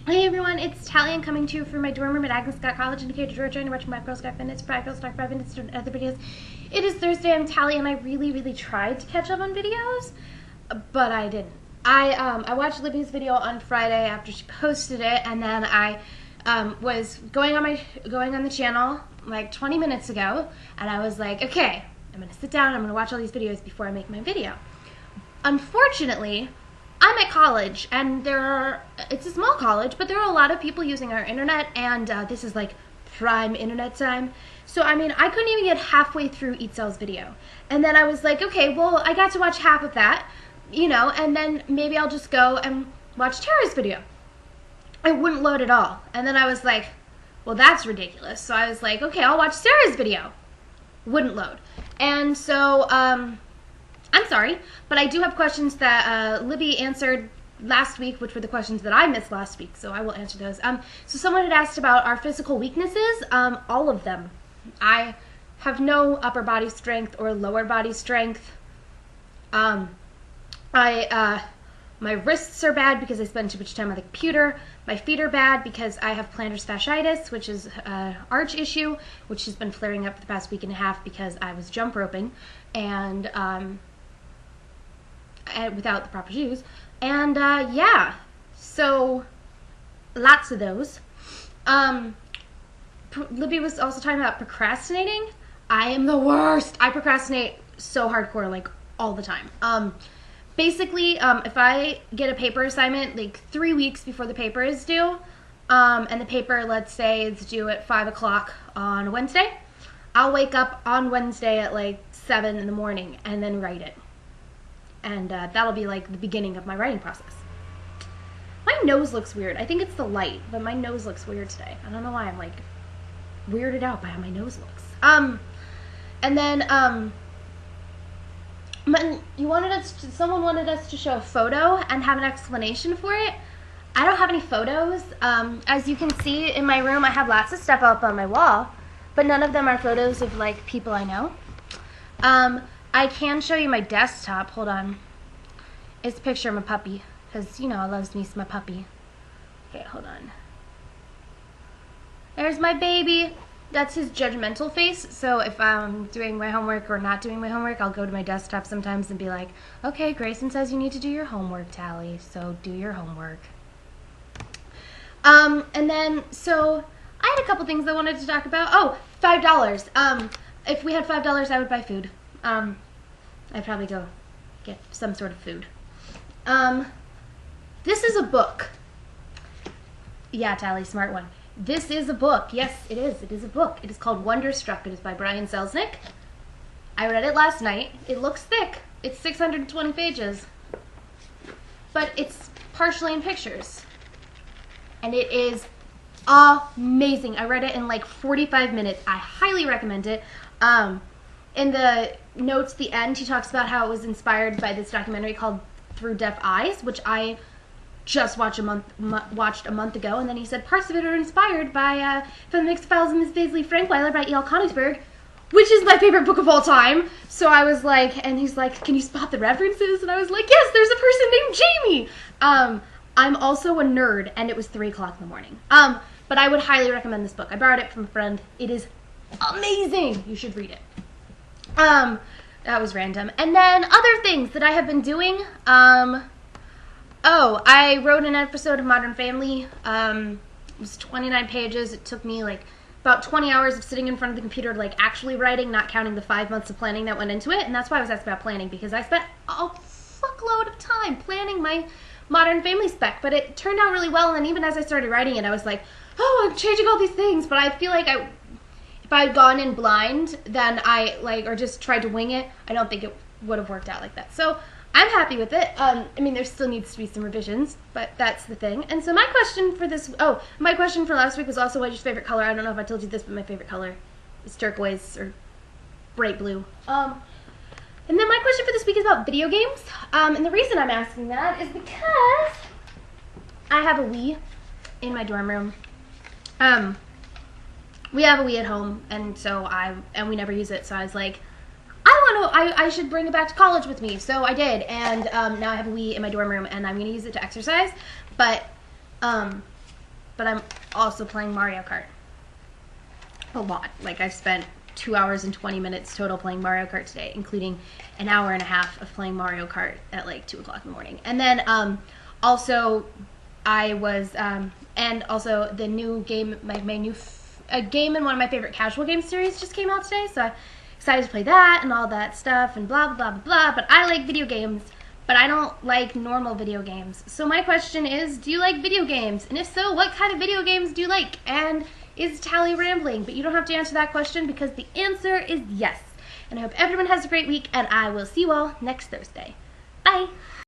Hey everyone, it's Tally. I'm coming to you from my dorm room at Agnes Scott College in Decatur, Georgia, and you're watching 5 Girls Talk Minutes, 5 Girls Talk 5 Minutes, and other videos. It is Thursday. I'm Tally, and I really tried to catch up on videos, but I didn't. I watched Libby's video on Friday after she posted it, and then I was going on the channel like 20 minutes ago, and I was like, okay, I'm gonna sit down. I'm gonna watch all these videos before I make my video. Unfortunately, I'm at college, and it's a small college, but there are a lot of people using our internet, and this is like prime internet time. So, I mean, I couldn't even get halfway through Eat Cell's video. And then I was like, okay, well, I got to watch half of that, you know, and then maybe I'll just go and watch Tara's video. It wouldn't load at all. And then I was like, well, that's ridiculous. So I was like, okay, I'll watch Sarah's video. Wouldn't load. And so, I'm sorry, but I do have questions that Libby answered last week, which were the questions that I missed last week, so I will answer those. So someone had asked about our physical weaknesses. All of them. I have no upper body strength or lower body strength. My wrists are bad because I spend too much time on the computer. My feet are bad because I have plantar fasciitis, which is an arch issue, which has been flaring up for the past week and a half because I was jump roping and without the proper shoes. And yeah, so lots of those. Libby was also talking about procrastinating. I am the worst. I procrastinate so hardcore, like all the time. Basically, if I get a paper assignment like 3 weeks before the paper is due, and the paper, let's say, is due at 5 o'clock on Wednesday, I'll wake up on Wednesday at like 7 in the morning and then write it. And that'll be like the beginning of my writing process. My nose looks weird. I think it's the light, but my nose looks weird today. I don't know why. I'm like weirded out by how my nose looks. And then someone wanted us to show a photo and have an explanation for it. I don't have any photos. As you can see in my room, I have lots of stuff up on my wall, but none of them are photos of like people I know. I can show you my desktop. Hold on. It's a picture of my puppy, because, you know, I loves me some my puppy. Okay, hold on. There's my baby. That's his judgmental face. So if I'm doing my homework or not doing my homework, I'll go to my desktop sometimes and be like, okay, Grayson says you need to do your homework, Tally, so do your homework. And then, so I had a couple things I wanted to talk about. Oh, $5. If we had $5, I would buy food. I'd probably go get some sort of food. This is a book. Yeah, Tally, smart one. This is a book. Yes, it is. It is a book. It is called Wonderstruck. It is by Selznick. I read it last night. It looks thick. It's 620 pages. But it's partially in pictures. And it is amazing. I read it in like 45 minutes. I highly recommend it. In the notes at the end, he talks about how it was inspired by this documentary called Through Deaf Eyes, which I just watched a month ago, and then he said parts of it are inspired by From the Mixed Files of Miss Paisley Frankweiler by E.L. Konigsberg, which is my favorite book of all time. So I was like, and he's like, can you spot the references? And I was like, yes, there's a person named Jamie. I'm also a nerd, and it was 3 o'clock in the morning. But I would highly recommend this book. I borrowed it from a friend. It is amazing. You should read it. That was random. And then other things that I have been doing. Oh, I wrote an episode of Modern Family. It was 29 pages. It took me like about 20 hours of sitting in front of the computer, like actually writing, not counting the 5 months of planning that went into it. And that's why I was asked about planning, because I spent a fuckload of time planning my Modern Family spec, but it turned out really well. And even as I started writing it, I was like, oh, I'm changing all these things. But I feel like if I had gone in blind, then or just tried to wing it, I don't think it would have worked out like that. So I'm happy with it. I mean, there still needs to be some revisions, but that's the thing. And so my question for last week was also, what's your favorite color? I don't know if I told you this, but my favorite color is turquoise or bright blue. And then my question for this week is about video games. And the reason I'm asking that is because I have a Wii in my dorm room. We have a Wii at home, and we never use it, so I was like, I should bring it back to college with me. So I did, and now I have a Wii in my dorm room, and I'm going to use it to exercise. But but I'm also playing Mario Kart. A lot. Like, I've spent 2 hours and 20 minutes total playing Mario Kart today, including an hour and a half of playing Mario Kart at like 2 o'clock in the morning. And then also I was and also the new game, a game in one of my favorite casual game series just came out today, so I'm excited to play that and all that stuff and blah blah blah blah. But I like video games, but I don't like normal video games. So my question is, do you like video games? And if so, what kind of video games do you like? And is Tally rambling? But you don't have to answer that question because the answer is yes. And I hope everyone has a great week, and I will see you all next Thursday. Bye!